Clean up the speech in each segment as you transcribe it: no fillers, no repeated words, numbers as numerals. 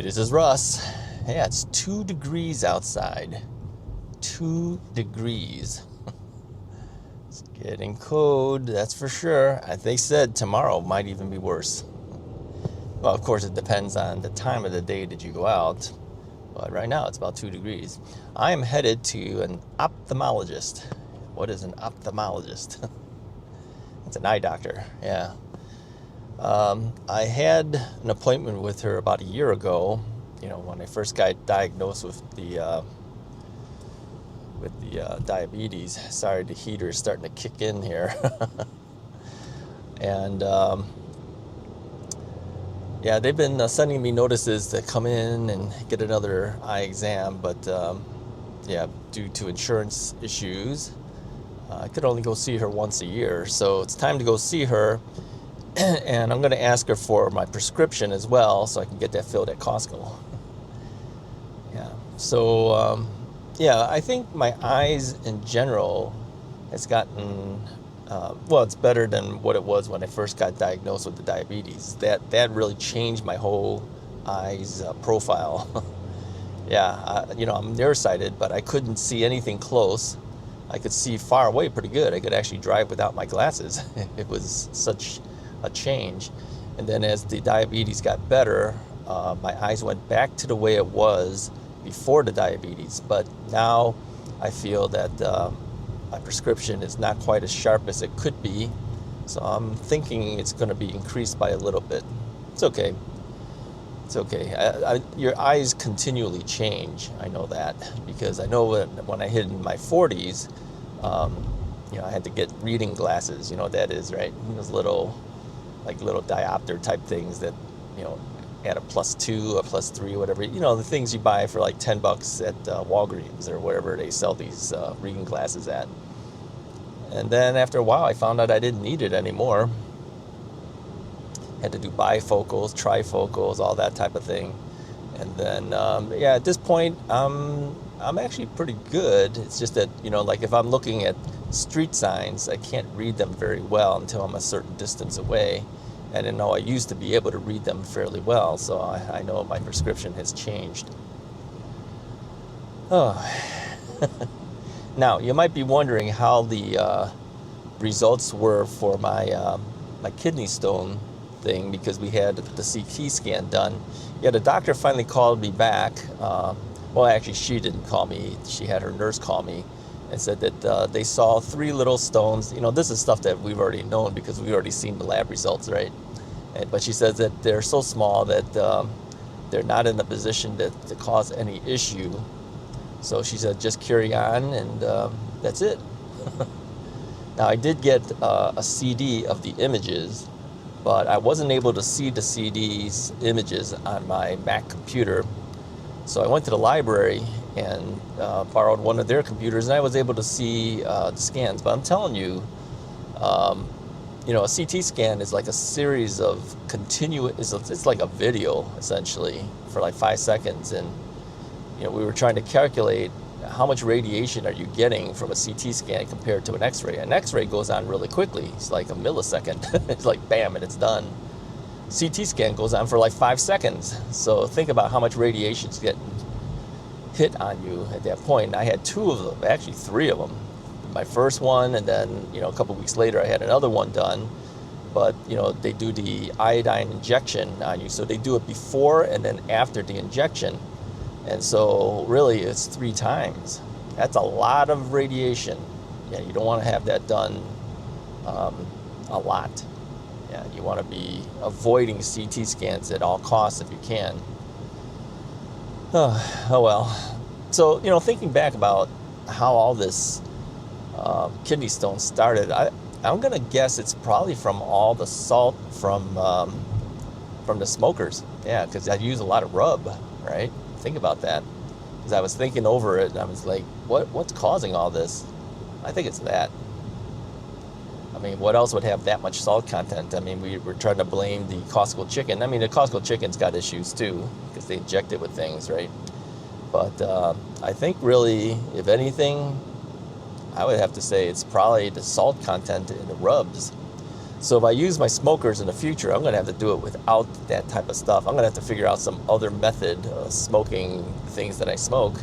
This is Russ. Yeah, it's 2 degrees outside. 2 degrees. It's getting cold, that's for sure. They said tomorrow might even be worse. Well, of course, it depends on the time of the day that you go out. But right now, it's about 2 degrees. I am headed to an ophthalmologist. What is an ophthalmologist? It's an eye doctor, yeah. I had an appointment with her about a year ago, when I first got diagnosed with the diabetes. Sorry, the heater is starting to kick in here. And yeah, they've been sending me notices to come in and get another eye exam, but yeah, due to insurance issues, I could only go see her once a year. So it's time to go see her. And I'm going to ask her for my prescription as well, so I can get that filled at Costco. Yeah. So, yeah, I think my eyes in general has gotten, well, it's better than what it was when I first got diagnosed with the diabetes. That really changed my whole eyes profile. Yeah, I'm nearsighted, but I couldn't see anything close. I could see far away pretty good. I could actually drive without my glasses. It was such a change. And then as the diabetes got better, my eyes went back to the way it was before the diabetes. But now I feel that my prescription is not quite as sharp as it could be. So I'm thinking it's going to be increased by a little bit. It's okay. It's okay. Your eyes continually change. I know that, because I know when I hit in my 40s, I had to get reading glasses. You know what that is, right? Those little diopter type things that, at a +2 or +3, whatever, the things you buy for like $10 at Walgreens or wherever they sell these reading glasses at. And then after a while, I found out I didn't need it anymore. Had to do bifocals, trifocals, all that type of thing. And then, yeah, at this point, I'm actually pretty good. It's just that, like if I'm looking at street signs, I can't read them very well until I'm a certain distance away. And I used to be able to read them fairly well, so I know my prescription has changed. Oh. Now, you might be wondering how the results were for my kidney stone thing, because we had the CT scan done. Yeah, the doctor finally called me back. Well, actually, she didn't call me. She had her nurse call me and said that they saw 3 little stones. This is stuff that we've already known because we've already seen the lab results, right? But she says that they're so small that they're not in a position to cause any issue. So she said, just carry on, and that's it. Now, I did get a CD of the images, but I wasn't able to see the CD's images on my Mac computer. So I went to the library and borrowed one of their computers, and I was able to see the scans. But I'm telling you, a CT scan is like a series of continuous, it's like a video, essentially, for like 5 seconds. And, we were trying to calculate how much radiation are you getting from a CT scan compared to an X-ray. An X-ray goes on really quickly. It's like a millisecond. It's like bam, and it's done. CT scan goes on for like 5 seconds. So think about how much radiation's getting hit on you at that point. And I had 2 of them, actually 3 of them. My first one, and then, a couple weeks later, I had another one done. But, they do the iodine injection on you. So they do it before and then after the injection. And so really it's 3 times. That's a lot of radiation. Yeah, you don't want to have that done a lot. Yeah, you want to be avoiding CT scans at all costs if you can. Oh well. So, thinking back about how all this kidney stone started, I'm going to guess it's probably from all the salt from the smokers. Yeah, because I use a lot of rub, right? Think about that. Because I was thinking over it, and I was like, what's causing all this? I think it's that. I mean, what else would have that much salt content? I mean, we were trying to blame the Costco chicken. I mean, the Costco chicken's got issues too, because they inject it with things, right? But I think really, if anything, I would have to say it's probably the salt content in the rubs. So if I use my smokers in the future, I'm going to have to do it without that type of stuff. I'm going to have to figure out some other method of smoking things that I smoke.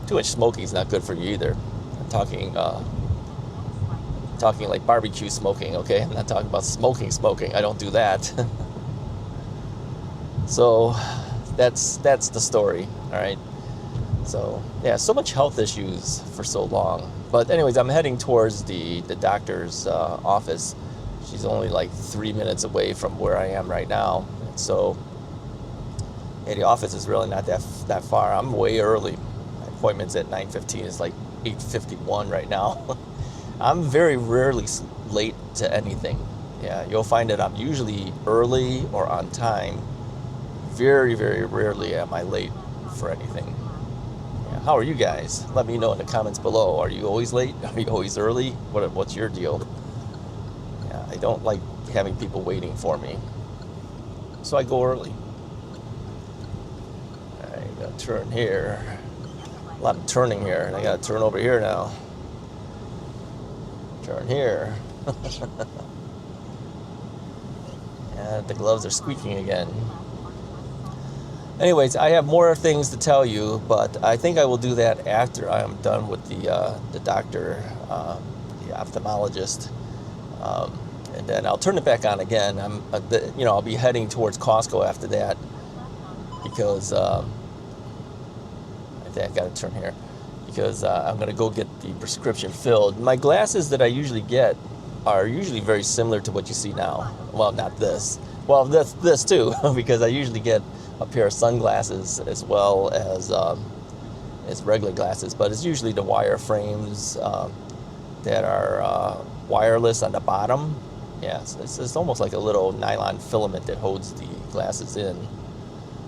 Too much smoking is not good for you either. I'm talking like barbecue smoking, okay? I'm not talking about smoking. I don't do that. So that's the story, all right? So yeah, so much health issues for so long. But anyways, I'm heading towards the doctor's office. She's only like 3 minutes away from where I am right now. So yeah, the office is really not that far. I'm way early. My appointment's at 9:15. It's like 8:51 right now. I'm very rarely late to anything. Yeah, you'll find that I'm usually early or on time. Very, very rarely am I late for anything. Yeah, how are you guys? Let me know in the comments below. Are you always late? Are you always early? What's your deal? Yeah, I don't like having people waiting for me. So I go early. Alright, gotta turn here. A lot of turning here, and I gotta turn over here now. Turn here. Yeah, the gloves are squeaking again. Anyways, I have more things to tell you, but I think I will do that after I am done with the doctor, the ophthalmologist, and then I'll turn it back on again. I'll be heading towards Costco after that because I think I got to turn here because I'm gonna go get the prescription filled. My glasses that I usually get are usually very similar to what you see now. Well, not this. Well, this too, because I usually get a pair of sunglasses as well as regular glasses, but it's usually the wire frames that are wireless on the bottom. Yeah, it's almost like a little nylon filament that holds the glasses in.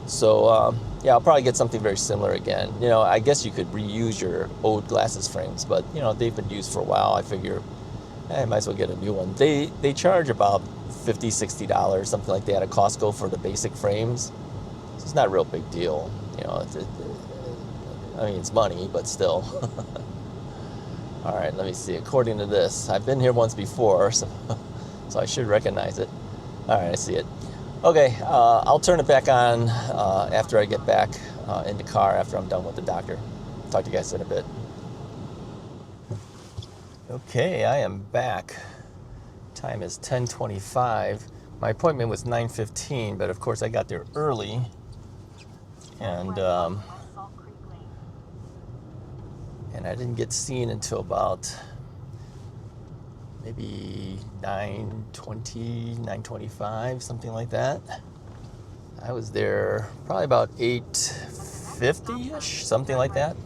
So yeah, I'll probably get something very similar again. I guess you could reuse your old glasses frames, but they've been used for a while. I figure I might as well get a new one. They charge about $50, $60, something like that at Costco for the basic frames. It's not a real big deal, I mean, it's money, but still. All right, let me see. According to this, I've been here once before, so I should recognize it. All right, I see it. Okay, I'll turn it back on after I get back in the car after I'm done with the doctor. Talk to you guys in a bit. Okay, I am back. Time is 10:25. My appointment was 9:15, but of course I got there early. And I didn't get seen until about maybe 9:20, 9:25, something like that. I was there probably about 8:50-ish, something like that.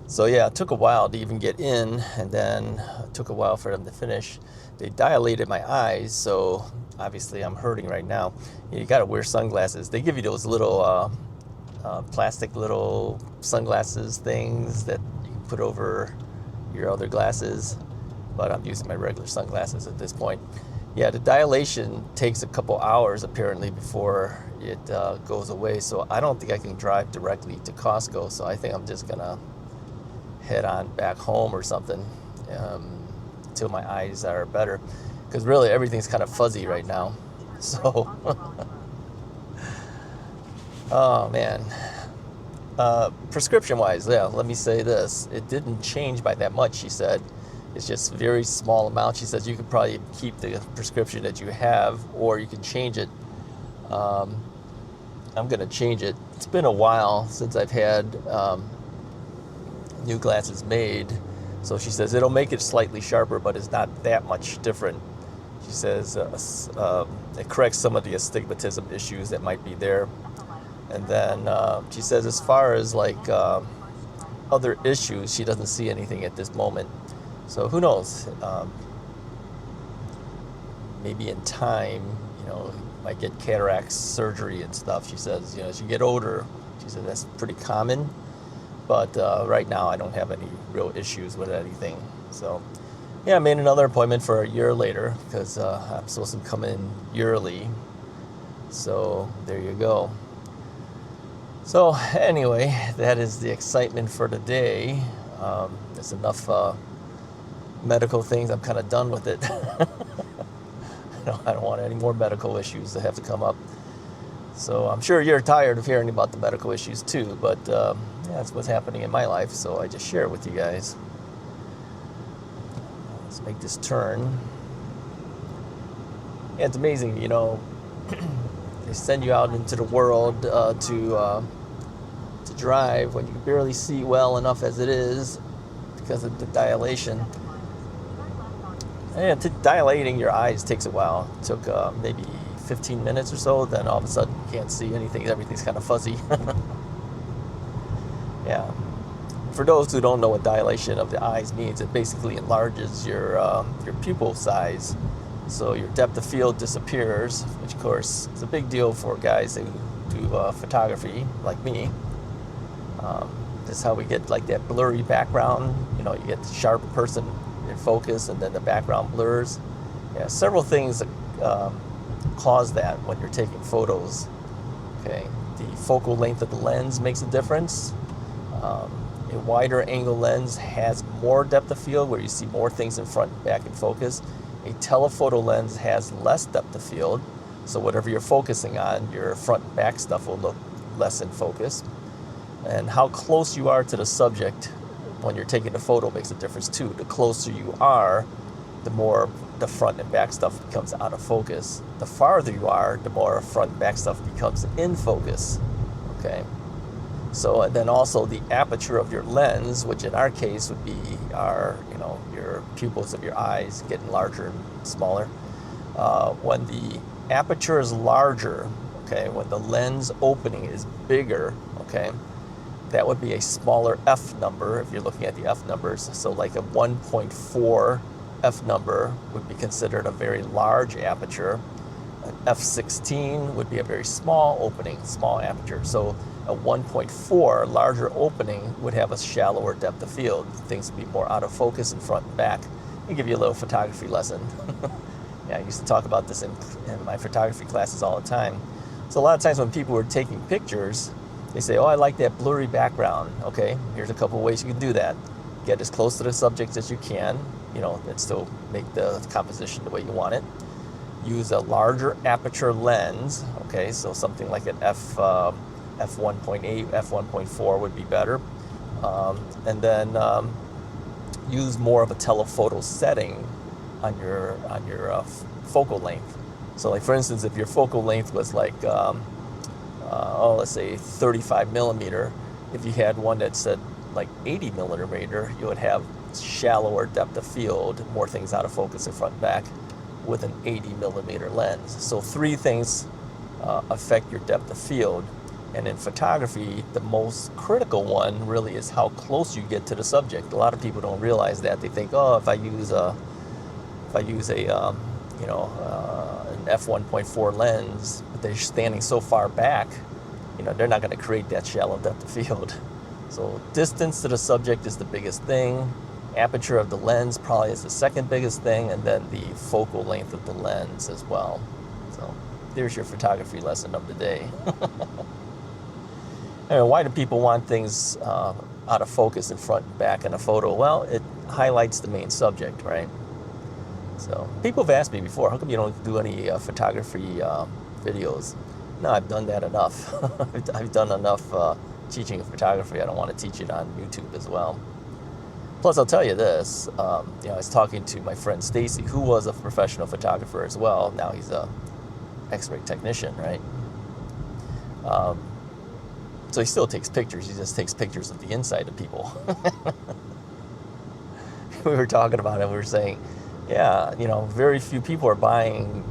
So yeah, it took a while to even get in, and then it took a while for them to finish. They dilated my eyes, so obviously I'm hurting right now. You gotta wear sunglasses. They give you those little plastic little sunglasses things that you can put over your other glasses, but I'm using my regular sunglasses at this point. Yeah, the dilation takes a couple hours apparently before it goes away, so I don't think I can drive directly to Costco, so I think I'm just gonna head on back home or something until my eyes are better, because really everything's kind of fuzzy right now. So oh man, prescription wise, yeah, let me say this, it didn't change by that much. She said it's just very small amount. She says you could probably keep the prescription that you have, or you can change it. I'm gonna change it. It's been a while since I've had new glasses made, so she says it'll make it slightly sharper, but it's not that much different. She says it corrects some of the astigmatism issues that might be there, and then she says as far as like other issues, she doesn't see anything at this moment. So who knows? Maybe in time, might get cataract surgery and stuff. She says, as you get older, she said that's pretty common. But right now, I don't have any real issues with anything. So, yeah, I made another appointment for a year later because I'm supposed to come in yearly. So, there you go. So, anyway, that is the excitement for today. There's enough medical things, I'm kind of done with it. I don't want any more medical issues to have to come up. So I'm sure you're tired of hearing about the medical issues too, but yeah, that's what's happening in my life, so I just share it with you guys. Let's make this turn. Yeah, it's amazing, they send you out into the world to drive when you can barely see well enough as it is because of the dilation. And dilating your eyes takes a while. It took maybe 15 minutes or so, then all of a sudden you can't see anything. Everything's kind of fuzzy. Yeah. For those who don't know what dilation of the eyes means, it basically enlarges your pupil size. So your depth of field disappears, which of course is a big deal for guys who do photography like me. That's how we get like that blurry background. You get the sharp person in focus and then the background blurs. Yeah, several things that cause that when you're taking photos. Okay, the focal length of the lens makes a difference. A wider angle lens has more depth of field where you see more things in front and back in focus. A telephoto lens has less depth of field, so whatever you're focusing on, your front and back stuff will look less in focus. And how close you are to the subject when you're taking a photo makes a difference too. The closer you are, the more the front and back stuff becomes out of focus. The farther you are, the more front and back stuff becomes in focus. Okay. So, and then also the aperture of your lens, which in our case would be your pupils of your eyes getting larger and smaller. When the aperture is larger, okay, when the lens opening is bigger, okay, that would be a smaller f number if you're looking at the f numbers. So like a 1.4 f number would be considered a very large aperture. An f16 would be a very small opening, small aperture. So a 1.4 larger opening would have a shallower depth of field. Things would be more out of focus in front and back. I'll give you a little photography lesson. Yeah, I used to talk about this in my photography classes all the time. So a lot of times when people were taking pictures, they say, oh, I like that blurry background. Okay, here's a couple ways you can do that. Get as close to the subject as you can, and still make the composition the way you want it. Use a larger aperture lens, okay, so something like an f1.8, f1.4 would be better. And then use more of a telephoto setting on your focal length. So like for instance, if your focal length was like, let's say 35 millimeter, if you had one that said like 80 millimeter, you would have shallower depth of field, more things out of focus in front and back with an 80 millimeter lens. So three things affect your depth of field. And in photography, the most critical one really is how close you get to the subject. A lot of people don't realize that. They think, oh, if I use an f1.4 lens, but they're standing so far back, they're not going to create that shallow depth of field. So distance to the subject is the biggest thing. Aperture of the lens probably is the second biggest thing, and then the focal length of the lens as well. So there's your photography lesson of the day. Anyway, why do people want things out of focus in front and back in a photo? Well, it highlights the main subject, right? So people have asked me before, how come you don't do any photography videos? No, I've done that enough. I've done enough teaching photography. I don't want to teach it on YouTube as well. Plus, I'll tell you this. I was talking to my friend Stacy, who was a professional photographer as well. Now he's a X-ray technician, right? So he still takes pictures. He just takes pictures of the inside of people. We were talking about it. We were saying, yeah, very few people are buying,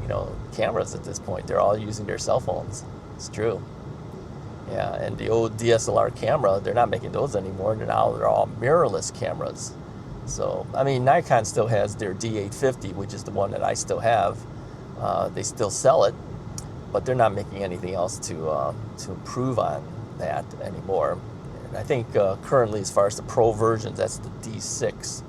cameras at this point. They're all using their cell phones. It's true. Yeah, and the old DSLR camera, they're not making those anymore. They're all mirrorless cameras. So, Nikon still has their D850, which is the one that I still have. They still sell it, but they're not making anything else to improve on that anymore. And I think currently, as far as the pro versions, that's the D6.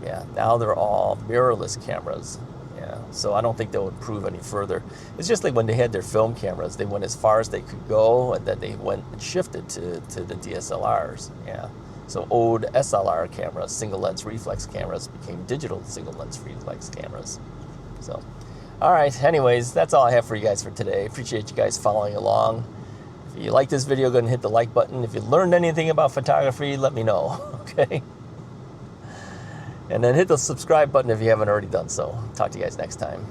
Yeah, now they're all mirrorless cameras. Yeah, so I don't think they'll improve any further. It's just like when they had their film cameras, they went as far as they could go, and then they went and shifted to the DSLRs. Yeah, So old SLR cameras, single lens reflex cameras, became digital single lens reflex cameras. So, all right, anyways, that's all I have for you guys for today. Appreciate you guys following along. If you like this video, go ahead and hit the like button. If you learned anything about photography, let me know, okay? And then hit the subscribe button if you haven't already done so. Talk to you guys next time.